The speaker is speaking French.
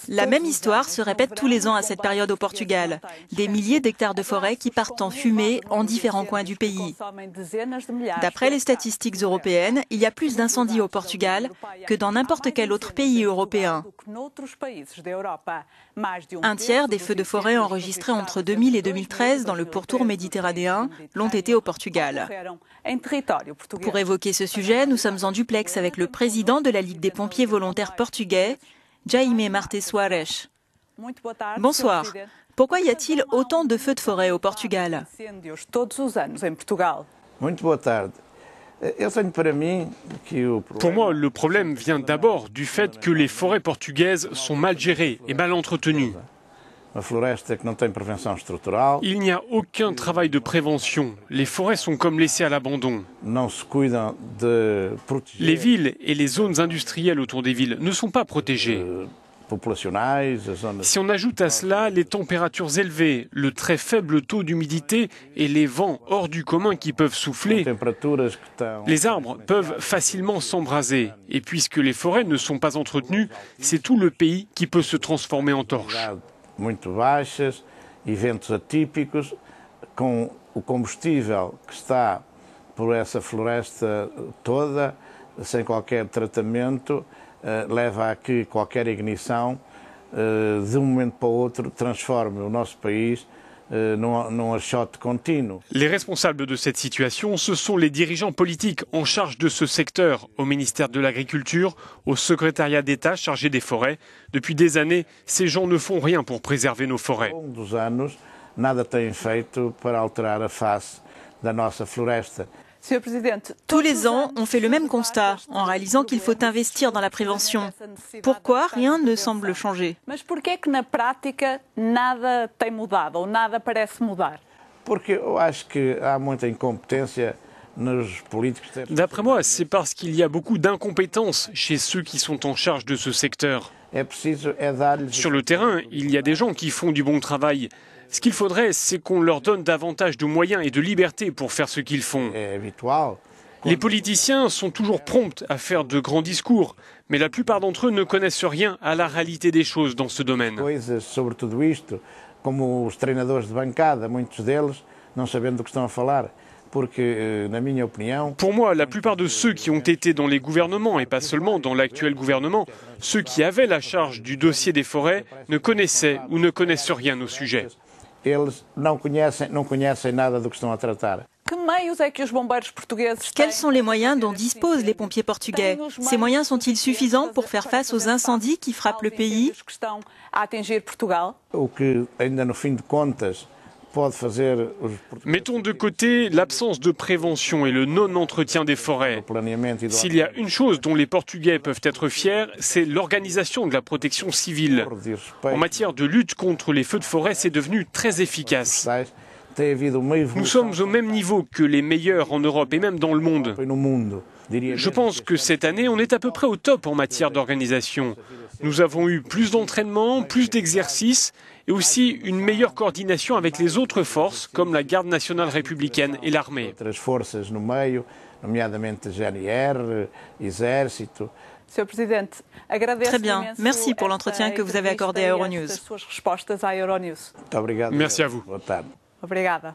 La même histoire se répète tous les ans à cette période au Portugal. Des milliers d'hectares de forêt qui partent en fumée en différents coins du pays. D'après les statistiques européennes, il y a plus d'incendies au Portugal que dans n'importe quel autre pays européen. Un tiers des feux de forêt enregistrés entre 2000 et 2013 dans le pourtour méditerranéen l'ont été au Portugal. Pour évoquer ce sujet, nous sommes en duplex avec le président de la Ligue des pompiers volontaires portugais, Jaime Martins Soares. Bonsoir. Pourquoi y a-t-il autant de feux de forêt au Portugal? Pour moi, le problème vient d'abord du fait que les forêts portugaises sont mal gérées et mal entretenues. Il n'y a aucun travail de prévention. Les forêts sont comme laissées à l'abandon. Les villes et les zones industrielles autour des villes ne sont pas protégées. Si on ajoute à cela les températures élevées, le très faible taux d'humidité et les vents hors du commun qui peuvent souffler, les arbres peuvent facilement s'embraser. Et puisque les forêts ne sont pas entretenues, c'est tout le pays qui peut se transformer en torche. Muito baixas, eventos atípicos, com o combustível que está por essa floresta toda, sem qualquer tratamento, leva a que qualquer ignição, de um momento para o outro, transforme o nosso país num achote contínuo. Les responsables de cette situation, ce sont les dirigeants politiques en charge de ce secteur, au ministère de l'Agriculture, au secrétariat d'État chargé des forêts. Depuis des années, ces gens ne font rien pour préserver nos forêts. Ao longo dos anos, nada têm feito para alterar a face da nossa floresta. Tous les ans, on fait le même constat en réalisant qu'il faut investir dans la prévention. Pourquoi rien ne semble changer? Porque eu acho que há muita incompetência nos políticos. D'après moi, c'est parce qu'il y a beaucoup d'incompétence chez ceux qui sont en charge de ce secteur. Sur le terrain, il y a des gens qui font du bon travail. Ce qu'il faudrait, c'est qu'on leur donne davantage de moyens et de liberté pour faire ce qu'ils font. Les politiciens sont toujours prompts à faire de grands discours, mais la plupart d'entre eux ne connaissent rien à la réalité des choses dans ce domaine. Como os treinadores de bancada, muitos deles não sabendo do que estão a falar. Porque, na minha opinião... Pour moi, la plupart de ceux qui ont été dans les gouvernements, et pas seulement dans l'actuel gouvernement, ceux qui avaient la charge du dossier des forêts, ne connaissaient ou ne connaissent rien au sujet. Eles não conhecem nada do que estão a tratar. Quels sont les moyens dont disposent les pompiers portugais? Ces moyens sont-ils suffisants pour faire face aux incendies qui frappent le pays? O que, ainda no fim de contas, pode fazer Mettons de côté l'absence de prévention et le non-entretien des forêts. S'il y a une chose dont les Portugais peuvent être fiers, c'est l'organisation de la protection civile. En matière de lutte contre les feux de forêt, c'est devenu très efficace. Nous sommes au même niveau que les meilleurs en Europe et même dans le monde. Je pense que cette année, on est à peu près au top en matière d'organisation. Nous avons eu plus d'entraînement, plus d'exercices et aussi une meilleure coordination avec les autres forces comme la Garde nationale républicaine et l'armée. Très bien. Merci pour l'entretien que vous avez accordé à Euronews. Merci à vous. Obrigada.